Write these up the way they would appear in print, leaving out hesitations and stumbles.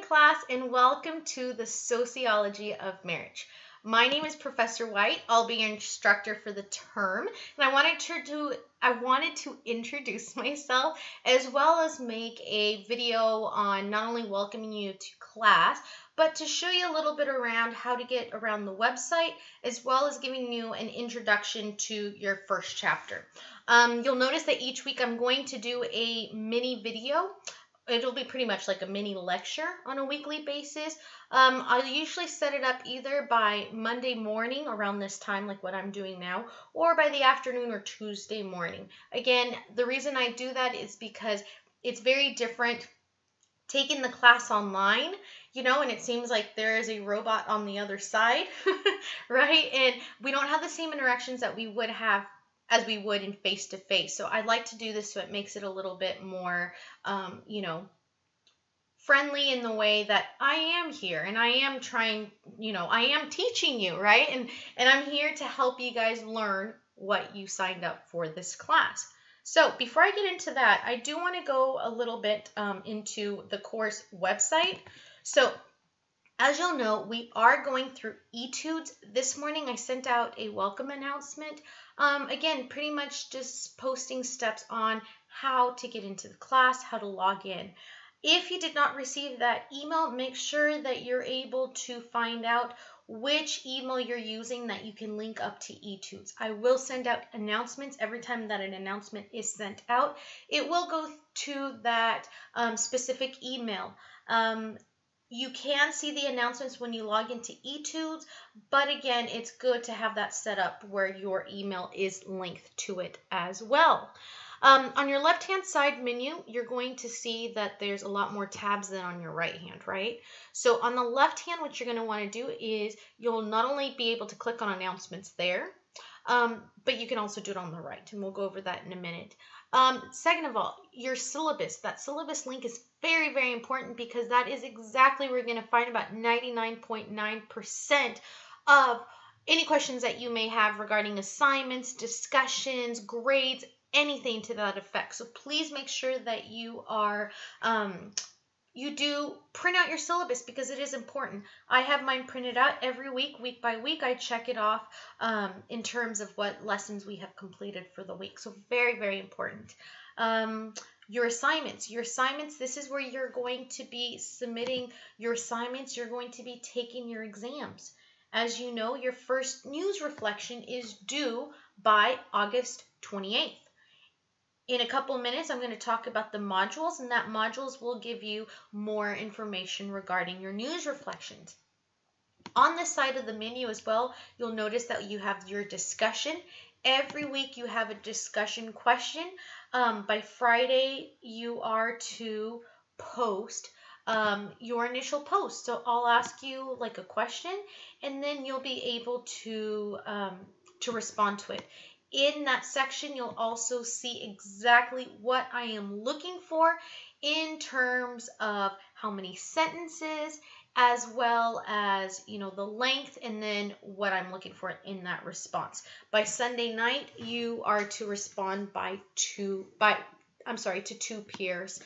class, and welcome to the Sociology of Marriage. My name is Professor White. I'll be your instructor for the term, and I wanted to introduce myself as well as make a video on not only welcoming you to class, but to show you a little bit around how to get around the website, as well as giving you an introduction to your first chapter. You'll notice that each week I'm going to do a mini video. It'll be pretty much like a mini lecture on a weekly basis. I'll usually set it up either by Monday morning around this time, like what I'm doing now, or by the afternoon or Tuesday morning. Again, the reason I do that is because it's very different taking the class online, and it seems like there is a robot on the other side, right? And we don't have the same interactions that we would have as we would in face-to-face. So I like to do this so it makes it a little bit more, friendly in the way that I am here and I am trying, I am teaching you, right? And I'm here to help you guys learn what you signed up for this class. So before I get into that, I do want to go a little bit into the course website. So as you'll know, we are going through etudes. This morning I sent out a welcome announcement. Again, pretty much just posting steps on how to get into the class, how to log in. If you did not receive that email, make sure that you're able to find out which email you're using that you can link up to etudes. I will send out announcements every time that an announcement is sent out. It will go to that specific email. You can see the announcements when you log into etudes, but again, it's good to have that set up where your email is linked to it as well. On your left-hand side menu, you're going to see that there's a lot more tabs than on your right hand, right? So on the left hand, what you're going to want to do is you'll not only be able to click on announcements there, but you can also do it on the right, and we'll go over that in a minute. Second of all, your syllabus. That syllabus link is very, very important because that is exactly where you're going to find about 99.9% of any questions that you may have regarding assignments, discussions, grades, anything to that effect. So please make sure that you are you do print out your syllabus because it is important. I have mine printed out every week, week by week. I check it off in terms of what lessons we have completed for the week. So very, very important. Your assignments, this is where you're going to be submitting your assignments. You're going to be taking your exams. As you know, your first news reflection is due by August 28th. In a couple of minutes, I'm going to talk about the modules, and that modules will give you more information regarding your news reflections. On this side of the menu as well, you'll notice that you have your discussion. Every week you have a discussion question. By Friday, you are to post your initial post. So I'll ask you like a question, and then you'll be able to respond to it. In that section, you'll also see exactly what I am looking for in terms of how many sentences, as well as, the length, and then what I'm looking for in that response. By Sunday night, you are to respond to two peers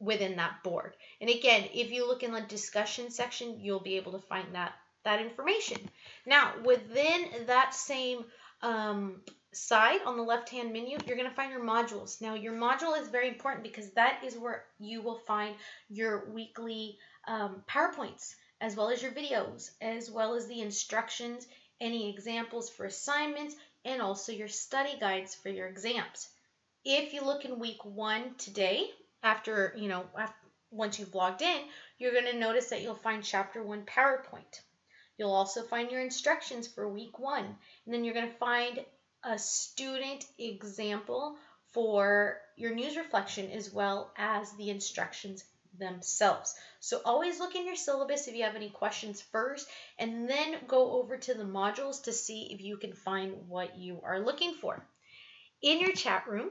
within that board. And again, if you look in the discussion section, you'll be able to find that information. Now, within that same side on the left-hand menu, you're going to find your modules. Now, your module is very important because that is where you will find your weekly PowerPoints, as well as your videos, as well as the instructions, any examples for assignments, and also your study guides for your exams. If you look in week 1 today, once you've logged in, you're going to notice that you'll find chapter 1 PowerPoint. You'll also find your instructions for week 1. And then you're going to find a student example for your news reflection, as well as the instructions themselves. So always look in your syllabus if you have any questions first, and then go over to the modules to see if you can find what you are looking for. In your chat room,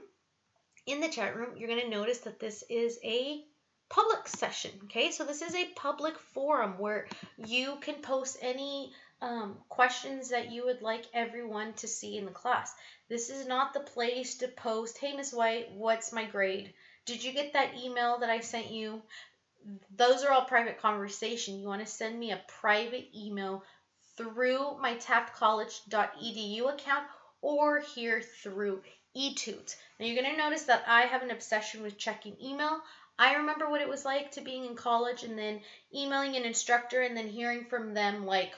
you're going to notice that this is a public session. Okay, so this is a public forum where you can post any questions that you would like everyone to see in the class. This is not the place to post, hey, Miss White, what's my grade? Did you get that email that I sent you? those are all private conversation. You want to send me a private email through my taftcollege.edu account or here through eTudes. Now you're going to notice that I have an obsession with checking email. I remember what it was like to being in college and then emailing an instructor and then hearing from them like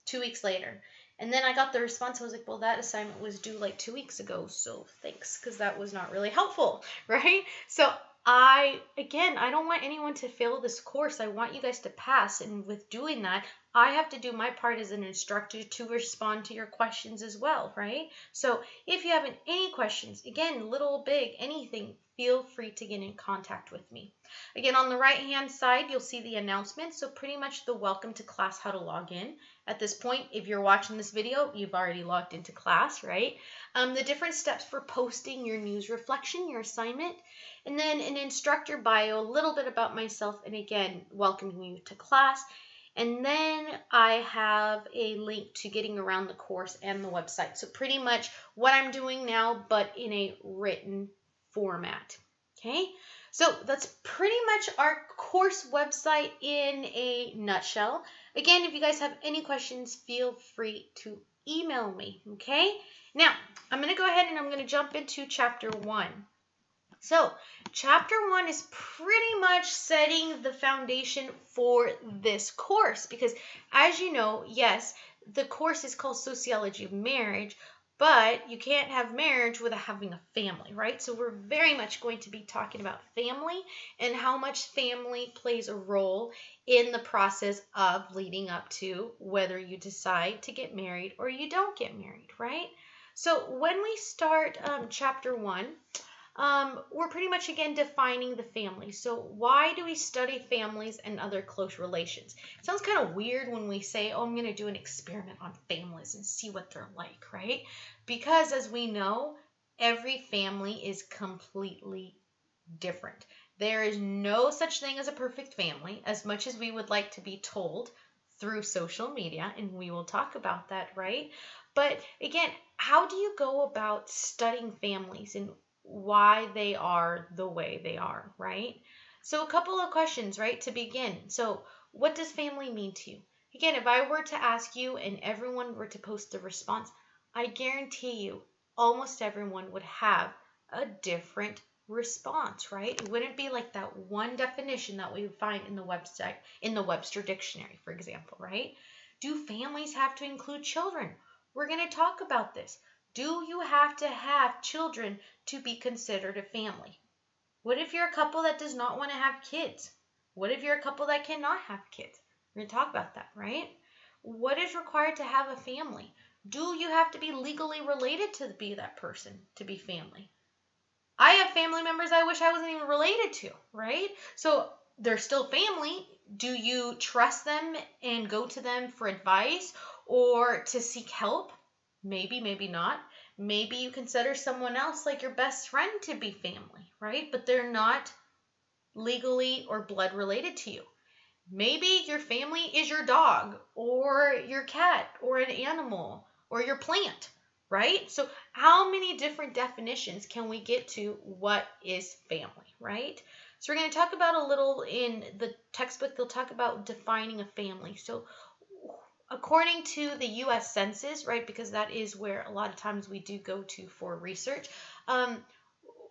2 weeks later. And then I got the response. I was like, well, that assignment was due like 2 weeks ago. So thanks, because that was not really helpful, right? So I don't want anyone to fail this course. I want you guys to pass. And with doing that, I have to do my part as an instructor to respond to your questions as well, right? So if you have any questions, again, little, big, anything, feel free to get in contact with me. Again, on the right-hand side, you'll see the announcement. So pretty much the welcome to class, how to log in. At this point, if you're watching this video, you've already logged into class, right? The different steps for posting your news reflection, your assignment, and then an instructor bio, a little bit about myself, and again, welcoming you to class. And then I have a link to getting around the course and the website. So pretty much what I'm doing now, but in a written format. Okay, so that's pretty much our course website in a nutshell. Again, if you guys have any questions, feel free to email me. Okay, now I'm going to go ahead and I'm going to jump into chapter 1. So chapter 1 is pretty much setting the foundation for this course because, as you know, yes, the course is called Sociology of Marriage, but you can't have marriage without having a family, right? So we're very much going to be talking about family and how much family plays a role in the process of leading up to whether you decide to get married or you don't get married, right? So when we start chapter 1, we're pretty much, again, defining the family. So why do we study families and other close relations? It sounds kind of weird when we say, oh, I'm going to do an experiment on families and see what they're like, right? Because as we know, every family is completely different. There is no such thing as a perfect family, as much as we would like to be told through social media, and we will talk about that, right? But again, how do you go about studying families and why they are the way they are, right? So a couple of questions, right, to begin. So what does family mean to you? Again, if I were to ask you and everyone were to post a response, I guarantee you almost everyone would have a different response, right? It wouldn't be like that one definition that we would find in the website, in the Webster Dictionary, for example, right? Do families have to include children? We're going to talk about this. Do you have to have children to be considered a family? What if you're a couple that does not want to have kids? What if you're a couple that cannot have kids? We're going to talk about that, right? What is required to have a family? Do you have to be legally related to be that person to be family? I have family members I wish I wasn't even related to, right? So they're still family. Do you trust them and go to them for advice or to seek help? Maybe, maybe not. Maybe you consider someone else like your best friend to be family, right? But they're not legally or blood related to you. Maybe your family is your dog or your cat or an animal or your plant, right? So how many different definitions can we get to what is family, right? So we're going to talk about a little in the textbook. They'll talk about defining a family. So according to the U.S. Census, right, because that is where a lot of times we do go to for research,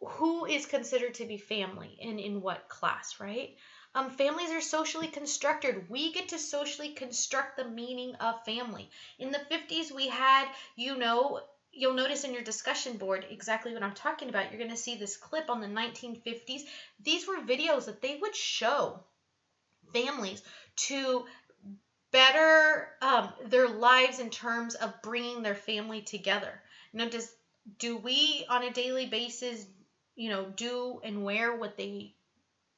who is considered to be family and in what class, right? Families are socially constructed. We get to socially construct the meaning of family. In the 50s, we had, you'll notice in your discussion board exactly what I'm talking about. You're going to see this clip on the 1950s. These were videos that they would show families to better their lives in terms of bringing their family together. Now, do we on a daily basis, do and wear what they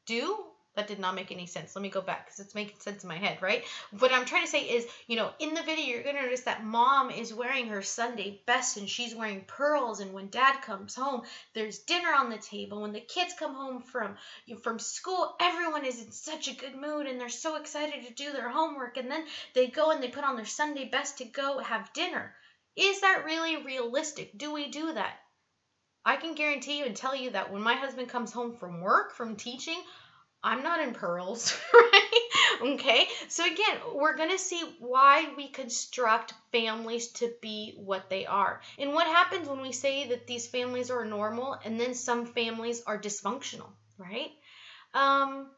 do? That did not make any sense. Let me go back because it's making sense in my head, right? What I'm trying to say is, in the video, you're going to notice that mom is wearing her Sunday best and she's wearing pearls. And when dad comes home, there's dinner on the table. When the kids come home from school, everyone is in such a good mood and they're so excited to do their homework. And then they go and they put on their Sunday best to go have dinner. Is that really realistic? Do we do that? I can guarantee you and tell you that when my husband comes home from work, from teaching, I'm not in pearls, right? Okay. So again, we're going to see why we construct families to be what they are. And what happens when we say that these families are normal and then some families are dysfunctional, right? Um,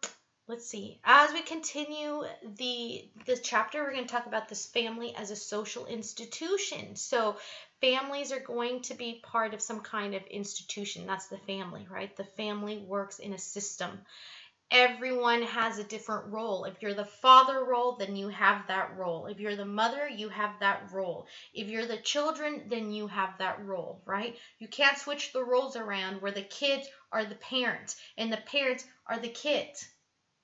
let's see. As we continue the chapter, we're going to talk about this family as a social institution. So families are going to be part of some kind of institution. That's the family, right? The family works in a system. Everyone has a different role. If you're the father role, then you have that role. If you're the mother, you have that role. If you're the children, then you have that role, right? You can't switch the roles around where the kids are the parents and the parents are the kids.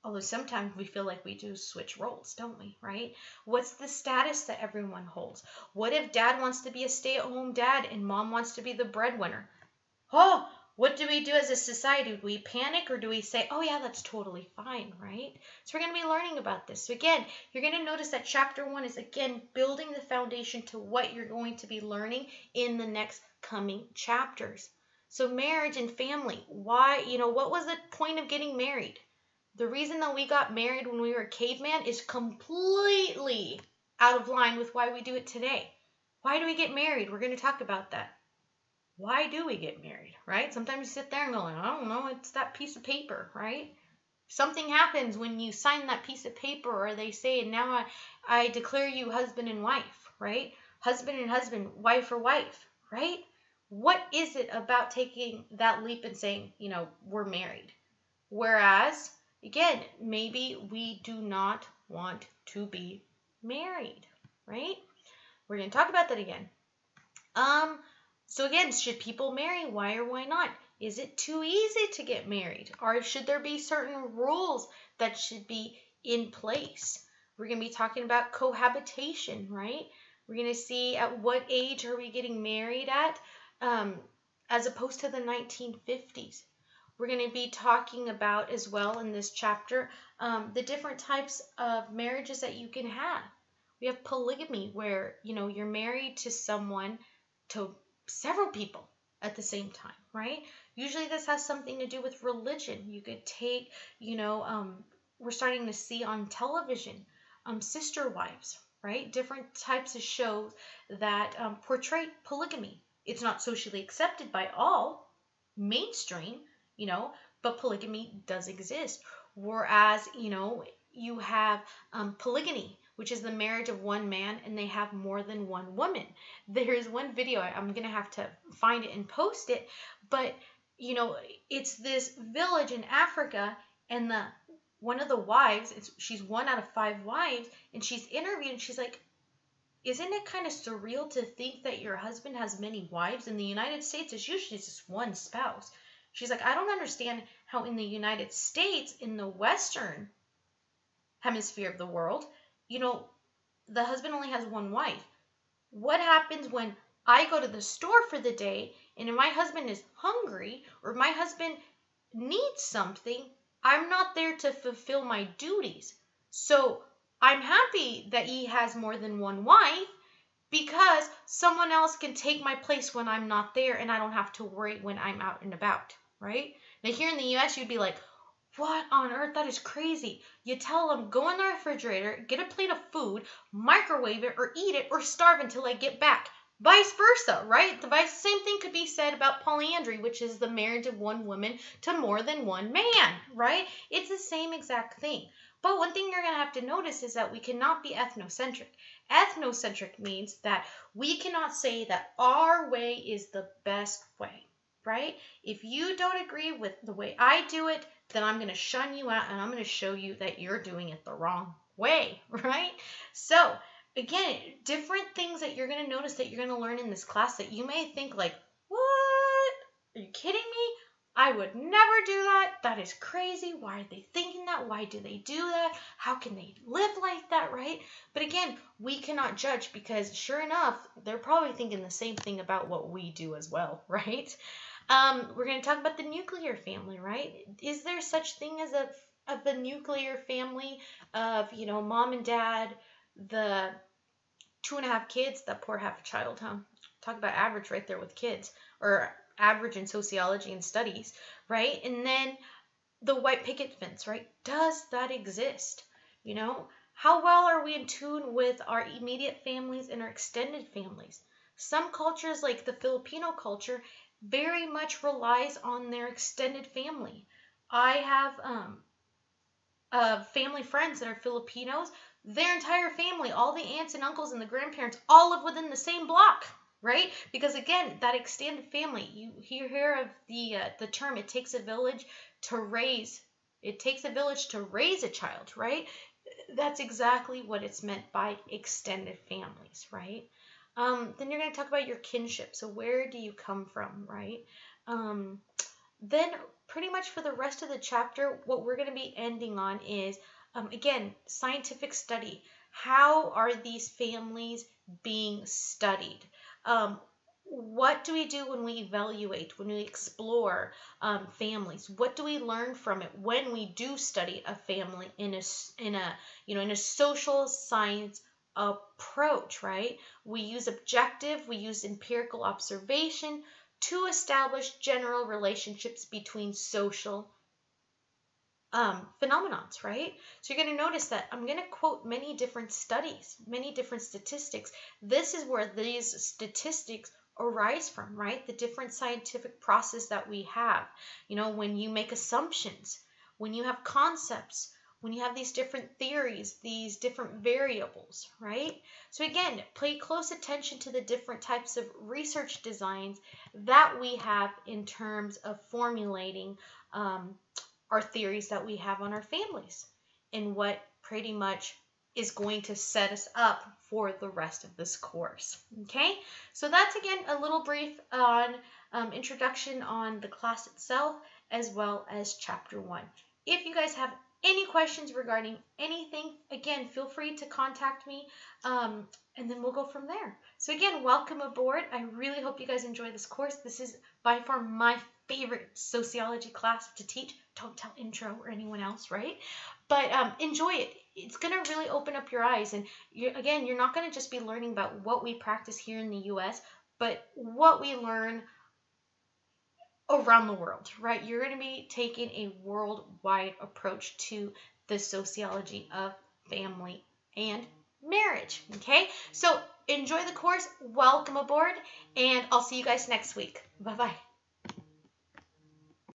Although sometimes we feel like we do switch roles, don't we, right? What's the status that everyone holds? What if dad wants to be a stay-at-home dad and mom wants to be the breadwinner? Oh, what do we do as a society? Do we panic or do we say, oh yeah, that's totally fine, right? So we're going to be learning about this. So again, you're going to notice that chapter 1 is again building the foundation to what you're going to be learning in the next coming chapters. So marriage and family, why, what was the point of getting married? The reason that we got married when we were caveman is completely out of line with why we do it today. Why do we get married? We're going to talk about that. Why do we get married, right? Sometimes you sit there and go, I don't know, it's that piece of paper, right? Something happens when you sign that piece of paper, or they say, now I declare you husband and wife, right? Husband and husband, wife or wife, right? What is it about taking that leap and saying, we're married? Whereas, again, maybe we do not want to be married, right? We're going to talk about that again. So again, should people marry? Why or why not? Is it too easy to get married? Or should there be certain rules that should be in place? We're going to be talking about cohabitation, right? We're going to see at what age are we getting married at, as opposed to the 1950s. We're going to be talking about as well in this chapter the different types of marriages that you can have. We have polygamy where, you're married to someone, to several people at the same time, right? Usually this has something to do with religion. You could take, we're starting to see on television, sister wives, right? Different types of shows that portray polygamy. It's not socially accepted by all, mainstream, but polygamy does exist. Whereas, you have polygyny, which is the marriage of one man and they have more than one woman. There's one video, I'm going to have to find it and post it, but it's this village in Africa, and one of the wives, she's 1 out of 5 wives, and she's interviewed and she's like, isn't it kind of surreal to think that your husband has many wives? In the United States, it's usually just one spouse. She's like, I don't understand how in the United States, in the Western hemisphere of the world, the husband only has one wife. What happens when I go to the store for the day and if my husband is hungry or my husband needs something, I'm not there to fulfill my duties. So I'm happy that he has more than one wife because someone else can take my place when I'm not there and I don't have to worry when I'm out and about, right? Now here in the US, you'd be like, what on earth? That is crazy. You tell them, go in the refrigerator, get a plate of food, microwave it or eat it or starve until I get back. Vice versa, right? The same thing could be said about polyandry, which is the marriage of one woman to more than one man, right? It's the same exact thing. But one thing you're going to have to notice is that we cannot be ethnocentric. Ethnocentric means that we cannot say that our way is the best way, right? If you don't agree with the way I do it, then I'm going to shun you out and I'm going to show you that you're doing it the wrong way, right? So again, different things that you're going to notice that you're going to learn in this class that you may think like, what? Are you kidding me? I would never do that. That is crazy. Why are they thinking that? Why do they do that? How can they live like that, right? But again, we cannot judge because sure enough, they're probably thinking the same thing about what we do as well, right? We're going to talk about the nuclear family, right? Is there such thing as a nuclear family of, mom and dad, the 2.5 kids, that poor half a child, huh? Talk about average right there with kids, or average in sociology and studies, right? And then the white picket fence, right? Does that exist? You know, how well are we in tune with our immediate families and our extended families? Some cultures, like the Filipino culture, very much relies on their extended family. I have family friends that are Filipinos. Their entire family, all the aunts and uncles and the grandparents, all live within the same block, right? Because again, that extended family, you hear of the term, it takes a village to raise. It takes a village to raise a child, right? That's exactly what it's meant by extended families, right? Then you're going to talk about your kinship. So where do you come from, right? Um, then pretty much for the rest of the chapter, what we're going to be ending on is, again, scientific study. How are these families being studied? What do we do when we evaluate, when we explore families? What do we learn from it when we do study a family in a social science approach, right? We use objective, we use empirical observation to establish general relationships between social phenomenons, right? So you're going to notice that I'm going to quote many different studies, many different statistics. This is where these statistics arise from, right? The different scientific process that we have. You know, when you make assumptions, when you have concepts, when you have these different theories, these different variables, right? So again, pay close attention to the different types of research designs that we have in terms of formulating our theories that we have on our families and what pretty much is going to set us up for the rest of this course. Okay, so that's again a little brief on introduction on the class itself as well as chapter 1. If you guys have any questions regarding anything, again, feel free to contact me and then we'll go from there. So again, welcome aboard. I really hope you guys enjoy this course. This is by far my favorite sociology class to teach. Don't tell intro or anyone else, right? But enjoy it. It's going to really open up your eyes. And again, you're not going to just be learning about what we practice here in the US, but what we learn around the world, right? You're going to be taking a worldwide approach to the sociology of family and marriage, okay? So enjoy the course, welcome aboard, and I'll see you guys next week. Bye-bye.